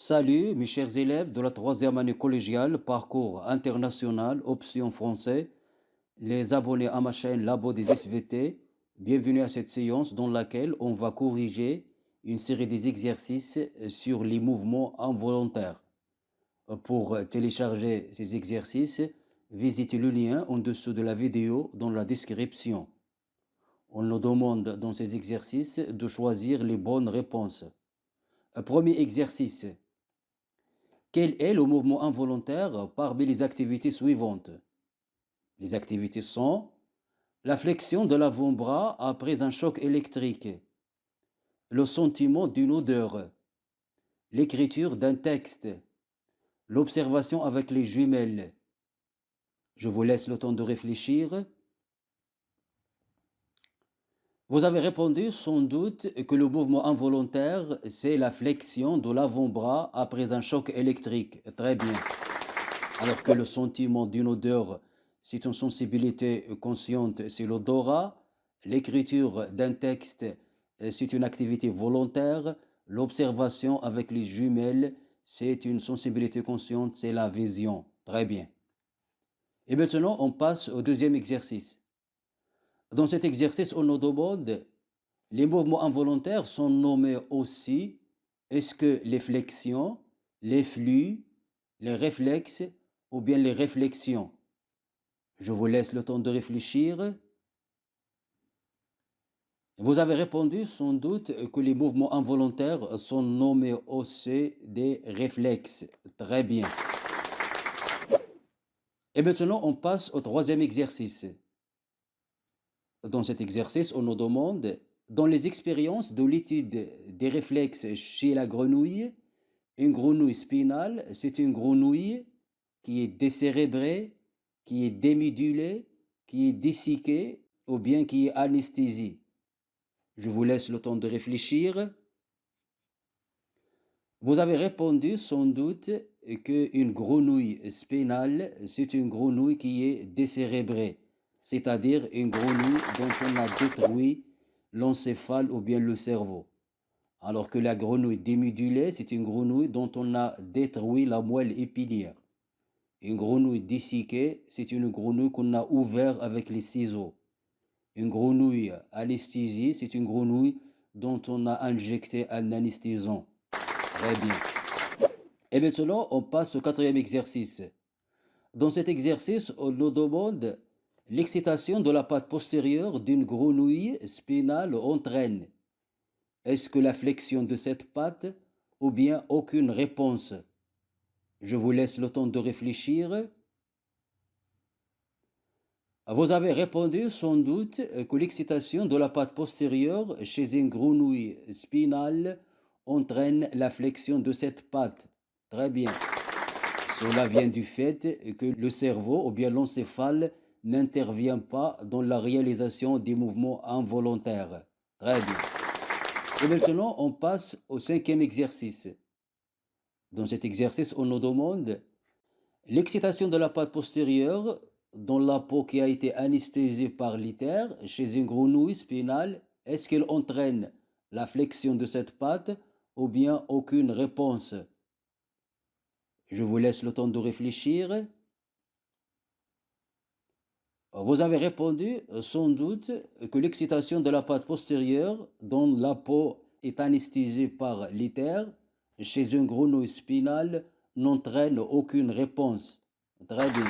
Salut mes chers élèves de la troisième année collégiale, parcours international, option français, les abonnés à ma chaîne Labo des SVT, bienvenue à cette séance dans laquelle on va corriger une série des exercices sur les mouvements involontaires. Pour télécharger ces exercices, visitez le lien en dessous de la vidéo dans la description. On nous demande dans ces exercices de choisir les bonnes réponses. Premier exercice. Quel est le mouvement involontaire parmi les activités suivantes? Les activités sont la flexion de l'avant-bras après un choc électrique, le sentiment d'une odeur, l'écriture d'un texte, l'observation avec les jumelles. Je vous laisse le temps de réfléchir. Vous avez répondu sans doute que le mouvement involontaire, c'est la flexion de l'avant-bras après un choc électrique. Très bien. Alors que le sentiment d'une odeur, c'est une sensibilité consciente, c'est l'odorat. L'écriture d'un texte, c'est une activité volontaire. L'observation avec les jumelles, c'est une sensibilité consciente, c'est la vision. Très bien. Et maintenant, on passe au deuxième exercice. Dans cet exercice, on nous demande, les mouvements involontaires sont nommés aussi, est-ce que les flexions, les flux, les réflexes ou bien les réflexions? Je vous laisse le temps de réfléchir. Vous avez répondu sans doute que les mouvements involontaires sont nommés aussi des réflexes. Très bien. Et maintenant, on passe au troisième exercice. Dans cet exercice, on nous demande, dans les expériences de l'étude des réflexes chez la grenouille, une grenouille spinale, c'est une grenouille qui est décérébrée, qui est démidulée, qui est dessicée ou bien qui est anesthésiée. Je vous laisse le temps de réfléchir. Vous avez répondu sans doute qu'une grenouille spinale, c'est une grenouille qui est décérébrée, c'est-à-dire une grenouille dont on a détruit l'encéphale ou bien le cerveau. Alors que la grenouille démidulée, c'est une grenouille dont on a détruit la moelle épinière. Une grenouille dessicée, c'est une grenouille qu'on a ouverte avec les ciseaux. Une grenouille anesthésiée, c'est une grenouille dont on a injecté un anesthésant. Très bien. Et maintenant, on passe au quatrième exercice. Dans cet exercice, on nous demande l'excitation de la patte postérieure d'une grenouille spinale entraîne. Est-ce que la flexion de cette patte ou bien aucune réponse? Je vous laisse le temps de réfléchir. Vous avez répondu sans doute que l'excitation de la patte postérieure chez une grenouille spinale entraîne la flexion de cette patte. Très bien. Cela vient du fait que le cerveau ou bien l'encéphale n'intervient pas dans la réalisation des mouvements involontaires. Très bien. Et maintenant, on passe au cinquième exercice. Dans cet exercice, on nous demande l'excitation de la patte postérieure dans la peau qui a été anesthésiée par l'itère chez une grenouille spinale. Est-ce qu'elle entraîne la flexion de cette patte ou bien aucune réponse? Je vous laisse le temps de réfléchir. Vous avez répondu sans doute que l'excitation de la patte postérieure dont la peau est anesthésiée par l'itère chez une grenouille spinale n'entraîne aucune réponse. Très bien.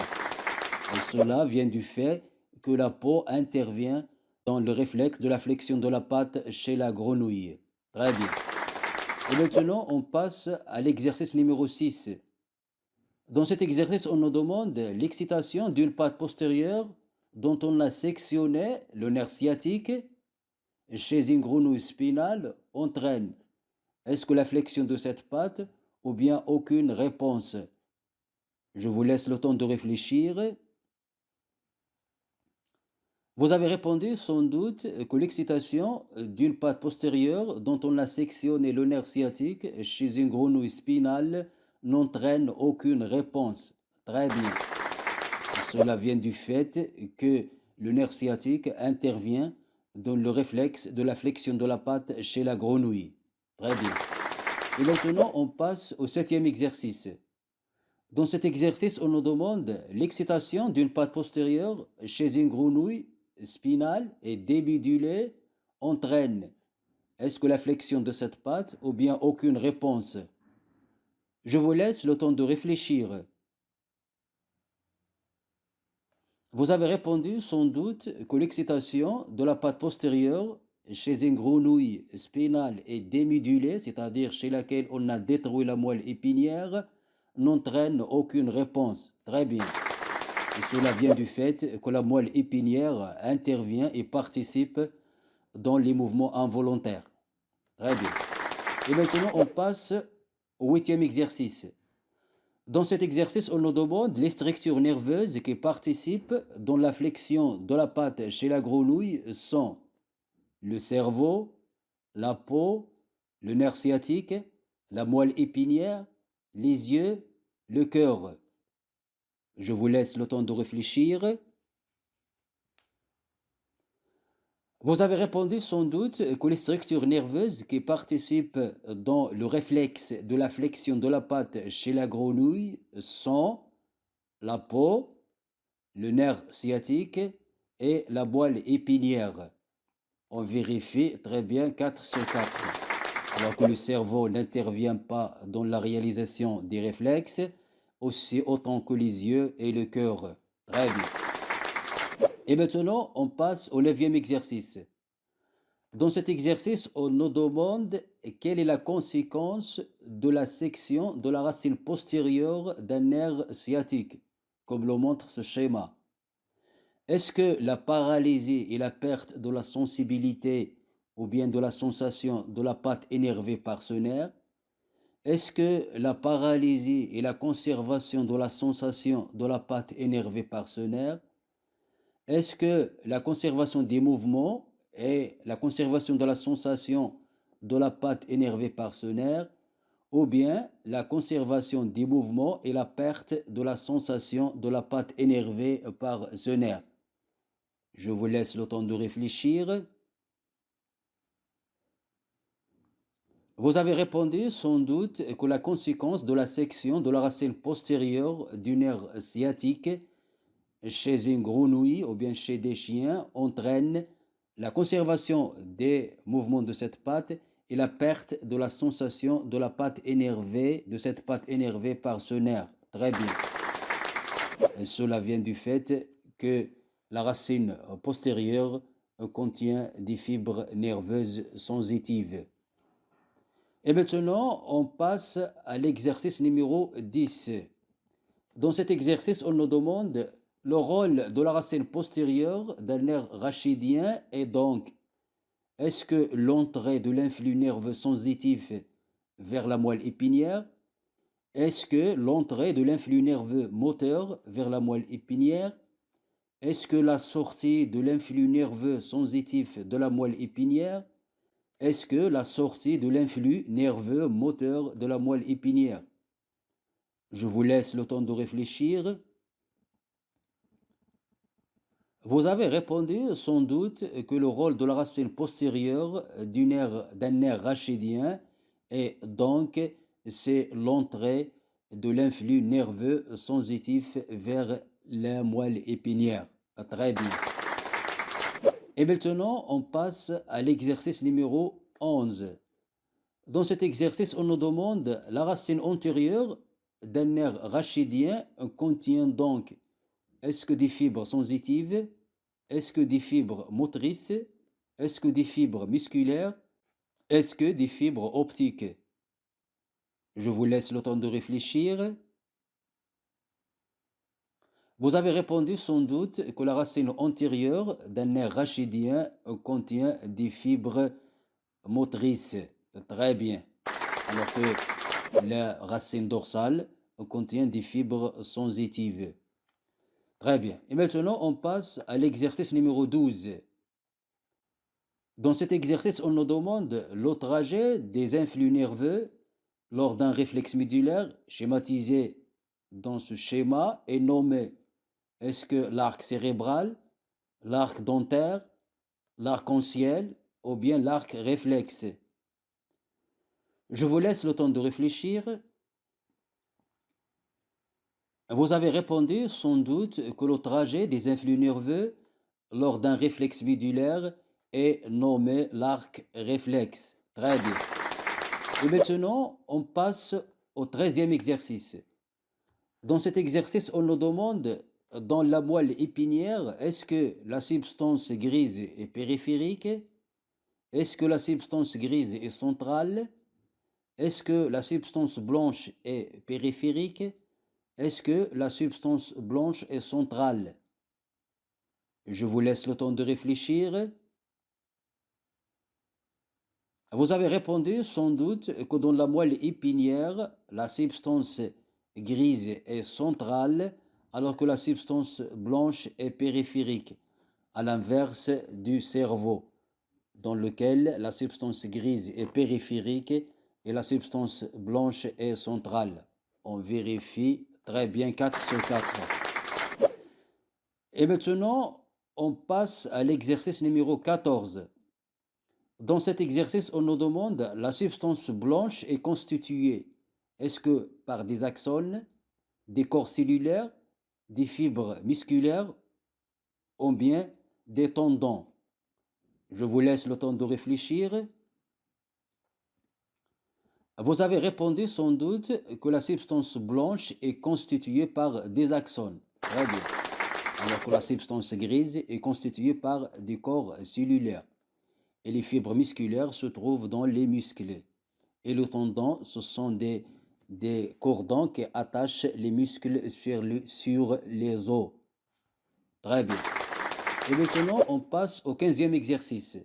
Et cela vient du fait que la peau intervient dans le réflexe de la flexion de la patte chez la grenouille. Très bien. Et maintenant, on passe à l'exercice numéro 6. Dans cet exercice, on nous demande l'excitation d'une patte postérieure dont on a sectionné le nerf sciatique chez une grenouille spinale entraîne. Est-ce que la flexion de cette patte ou bien aucune réponse? Je vous laisse le temps de réfléchir. Vous avez répondu sans doute que l'excitation d'une patte postérieure dont on a sectionné le nerf sciatique chez une grenouille spinale n'entraîne aucune réponse. Très bien. Cela vient du fait que le nerf sciatique intervient dans le réflexe de la flexion de la patte chez la grenouille. Très bien. Et maintenant, on passe au septième exercice. Dans cet exercice, on nous demande l'excitation d'une patte postérieure chez une grenouille spinale et débidulée entraîne. Est-ce que la flexion de cette patte ou bien aucune réponse? Je vous laisse le temps de réfléchir. Vous avez répondu sans doute que l'excitation de la patte postérieure chez une grenouille spinale et démidulée, c'est-à-dire chez laquelle on a détruit la moelle épinière, n'entraîne aucune réponse. Très bien. Et cela vient du fait que la moelle épinière intervient et participe dans les mouvements involontaires. Très bien. Et maintenant, on passe au huitième exercice. Dans cet exercice, on nous demande les structures nerveuses qui participent dans la flexion de la patte chez la grenouille sont le cerveau, la peau, le nerf sciatique, la moelle épinière, les yeux, le cœur. Je vous laisse le temps de réfléchir. Vous avez répondu sans doute que les structures nerveuses qui participent dans le réflexe de la flexion de la patte chez la grenouille sont la peau, le nerf sciatique et la moelle épinière. On vérifie très bien 4 sur 4. Alors que le cerveau n'intervient pas dans la réalisation des réflexes, aussi autant que les yeux et le cœur. Très bien. Et maintenant, on passe au neuvième exercice. Dans cet exercice, on nous demande quelle est la conséquence de la section de la racine postérieure d'un nerf sciatique, comme le montre ce schéma. Est-ce que la paralysie et la perte de la sensibilité ou bien de la sensation de la patte énervée par ce nerf? Est-ce que la paralysie et la conservation de la sensation de la patte énervée par ce nerf? Est-ce que la conservation des mouvements et la conservation de la sensation de la patte énervée par ce nerf, ou bien la conservation des mouvements et la perte de la sensation de la patte énervée par ce nerf? Je vous laisse le temps de réfléchir. Vous avez répondu sans doute que la conséquence de la section de la racine postérieure du nerf sciatique chez une grenouille ou bien chez des chiens entraîne la conservation des mouvements de cette patte et la perte de la sensation de la patte énervée, de cette patte énervée par ce nerf. Très bien. Et cela vient du fait que la racine postérieure contient des fibres nerveuses sensitives. Et maintenant, on passe à l'exercice numéro 10. Dans cet exercice, on nous demande le rôle de la racine postérieure d'un nerf rachidien et donc, est-ce que l'entrée de l'influx nerveux sensitif vers la moelle épinière? Est-ce que l'entrée de l'influx nerveux moteur vers la moelle épinière? Est-ce que la sortie de l'influx nerveux sensitif de la moelle épinière? Est-ce que la sortie de l'influx nerveux moteur de la moelle épinière? Je vous laisse le temps de réfléchir. Vous avez répondu sans doute que le rôle de la racine postérieure d'un nerf rachidien est donc c'est l'entrée de l'influx nerveux sensitif vers la moelle épinière. Très bien. Et maintenant, on passe à l'exercice numéro 11. Dans cet exercice, on nous demande la racine antérieure d'un nerf rachidien contient donc est-ce que des fibres sensitives? Est-ce que des fibres motrices? Est-ce que des fibres musculaires? Est-ce que des fibres optiques? Je vous laisse le temps de réfléchir. Vous avez répondu sans doute que la racine antérieure d'un nerf rachidien contient des fibres motrices. Très bien. Alors que la racine dorsale contient des fibres sensitives. Très bien. Et maintenant, on passe à l'exercice numéro 12. Dans cet exercice, on nous demande le trajet des influx nerveux lors d'un réflexe médulaire schématisé dans ce schéma est nommé. Est-ce que l'arc cérébral, l'arc dentaire, l'arc anciel ou bien l'arc réflexe? Je vous laisse le temps de réfléchir. Vous avez répondu sans doute que le trajet des influx nerveux lors d'un réflexe médulaire est nommé l'arc réflexe. Très bien. Et maintenant, on passe au 13e exercice. Dans cet exercice, on nous demande, dans la moelle épinière, est-ce que la substance grise est périphérique? Est-ce que la substance grise est centrale? Est-ce que la substance blanche est périphérique? Est-ce que la substance blanche est centrale? Je vous laisse le temps de réfléchir. Vous avez répondu sans doute que dans la moelle épinière, la substance grise est centrale alors que la substance blanche est périphérique, à l'inverse du cerveau, dans lequel la substance grise est périphérique et la substance blanche est centrale. On vérifie très bien 4 sur 4. Et maintenant, on passe à l'exercice numéro 14. Dans cet exercice, on nous demande la substance blanche est constituée. Est-ce que par des axones, des corps cellulaires, des fibres musculaires ou bien des tendons? Je vous laisse le temps de réfléchir. Vous avez répondu sans doute que la substance blanche est constituée par des axones. Très bien. Alors que la substance grise est constituée par des corps cellulaires. Et les fibres musculaires se trouvent dans les muscles. Et le tendon, ce sont des cordons qui attachent les muscles sur les os. Très bien. Et maintenant, on passe au 15e exercice.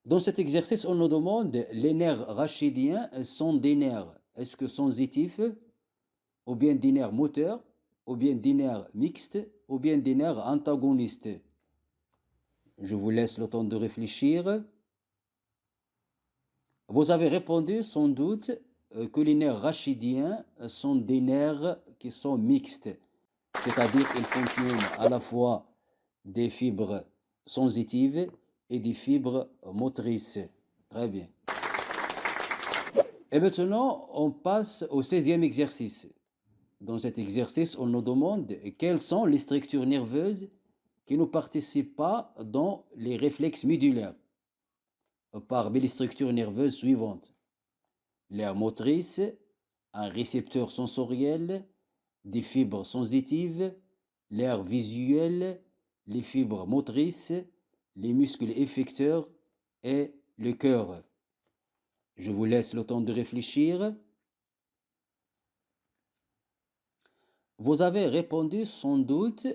Dans cet exercice, on nous demande les nerfs rachidiens sont des nerfs. Est-ce que sensitifs, ou bien des nerfs moteurs, ou bien des nerfs mixtes, ou bien des nerfs antagonistes? Je vous laisse le temps de réfléchir. Vous avez répondu sans doute que les nerfs rachidiens sont des nerfs qui sont mixtes, c'est-à-dire qu'ils contiennent à la fois des fibres sensitives et des fibres motrices. Très bien. Et maintenant, on passe au 16e exercice. Dans cet exercice, on nous demande quelles sont les structures nerveuses qui ne participent pas dans les réflexes médulaires parmi les structures nerveuses suivantes: l'aire motrice, un récepteur sensoriel, des fibres sensitives, l'aire visuelle, les fibres motrices, les muscles effecteurs et le cœur. Je vous laisse le temps de réfléchir. Vous avez répondu sans doute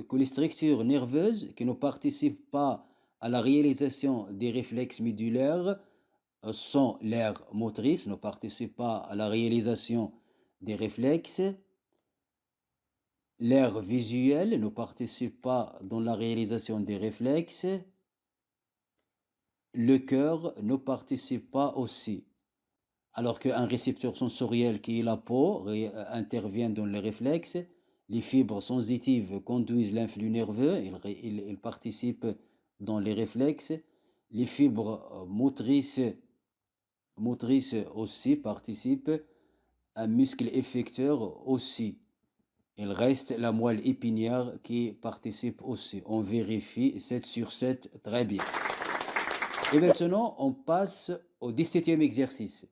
que les structures nerveuses qui ne participent pas à la réalisation des réflexes médulaires sont l'aire motrice, ne participent pas à la réalisation des réflexes, l'aire visuelle ne participe pas dans la réalisation des réflexes, le cœur ne participe pas aussi. Alors qu'un récepteur sensoriel qui est la peau intervient dans les réflexes, les fibres sensitives conduisent l'influx nerveux, ils participent dans les réflexes, les fibres motrices aussi participent, un muscle effecteur aussi. Il reste la moelle épinière qui participe aussi. On vérifie 7 sur 7, très bien. Et maintenant, on passe au 17e exercice.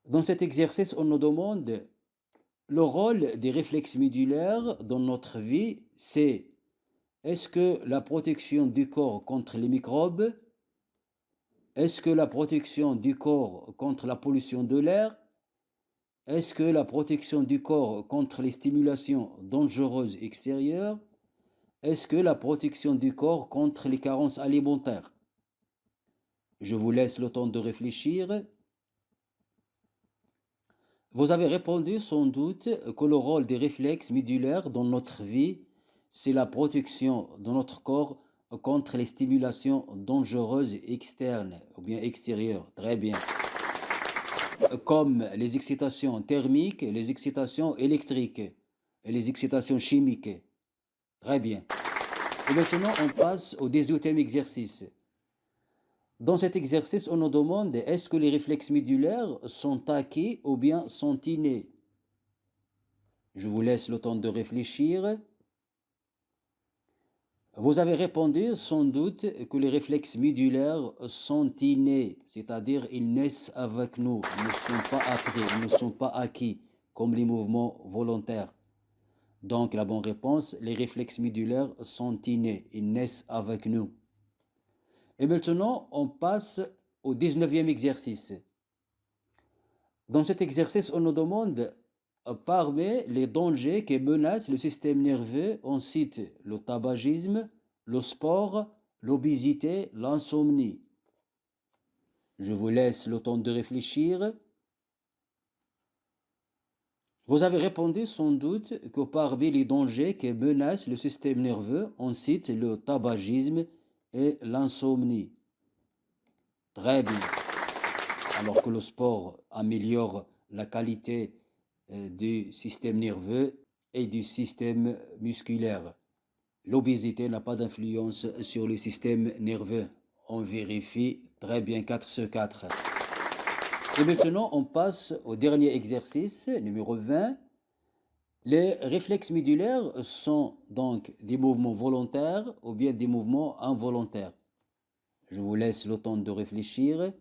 Dans cet exercice, on nous demande le rôle des réflexes médulaires dans notre vie, c'est: est-ce que la protection du corps contre les microbes? Est-ce que la protection du corps contre la pollution de l'air? Est-ce que la protection du corps contre les stimulations dangereuses extérieures? Est-ce que la protection du corps contre les carences alimentaires? Je vous laisse le temps de réfléchir. Vous avez répondu sans doute que le rôle des réflexes médulaires dans notre vie, c'est la protection de notre corps contre les stimulations dangereuses externes ou bien extérieures. Très bien. Comme les excitations thermiques, les excitations électriques et les excitations chimiques. Très bien. Et maintenant, on passe au 18e exercice. Dans cet exercice, on nous demande est-ce que les réflexes médulaires sont acquis ou bien sont innés? Je vous laisse le temps de réfléchir. Vous avez répondu sans doute que les réflexes médulaires sont innés, c'est-à-dire ils naissent avec nous, ils ne sont pas appris, ils ne sont pas acquis, comme les mouvements volontaires. Donc la bonne réponse, les réflexes médulaires sont innés, ils naissent avec nous. Et maintenant, on passe au 19e exercice. Dans cet exercice, on nous demande parmi les dangers qui menacent le système nerveux, on cite le tabagisme, le sport, l'obésité, l'insomnie. Je vous laisse le temps de réfléchir. Vous avez répondu sans doute que parmi les dangers qui menacent le système nerveux, on cite le tabagisme et l'insomnie. Très bien. Alors que le sport améliore la qualité du système nerveux et du système musculaire. L'obésité n'a pas d'influence sur le système nerveux. On vérifie très bien 4 sur 4. Et maintenant, on passe au dernier exercice, numéro 20. Les réflexes médulaires sont donc des mouvements volontaires ou bien des mouvements involontaires. Je vous laisse le temps de réfléchir.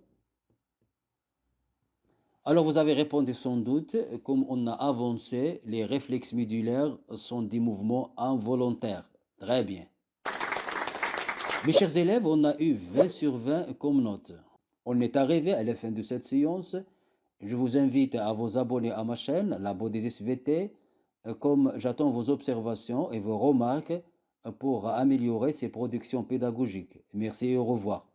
Alors vous avez répondu sans doute, comme on a avancé, les réflexes médulaires sont des mouvements involontaires. Très bien. Mes chers élèves, on a eu 20 sur 20 comme note. On est arrivé à la fin de cette séance. Je vous invite à vous abonner à ma chaîne, Labo des SVT, comme j'attends vos observations et vos remarques pour améliorer ces productions pédagogiques. Merci et au revoir.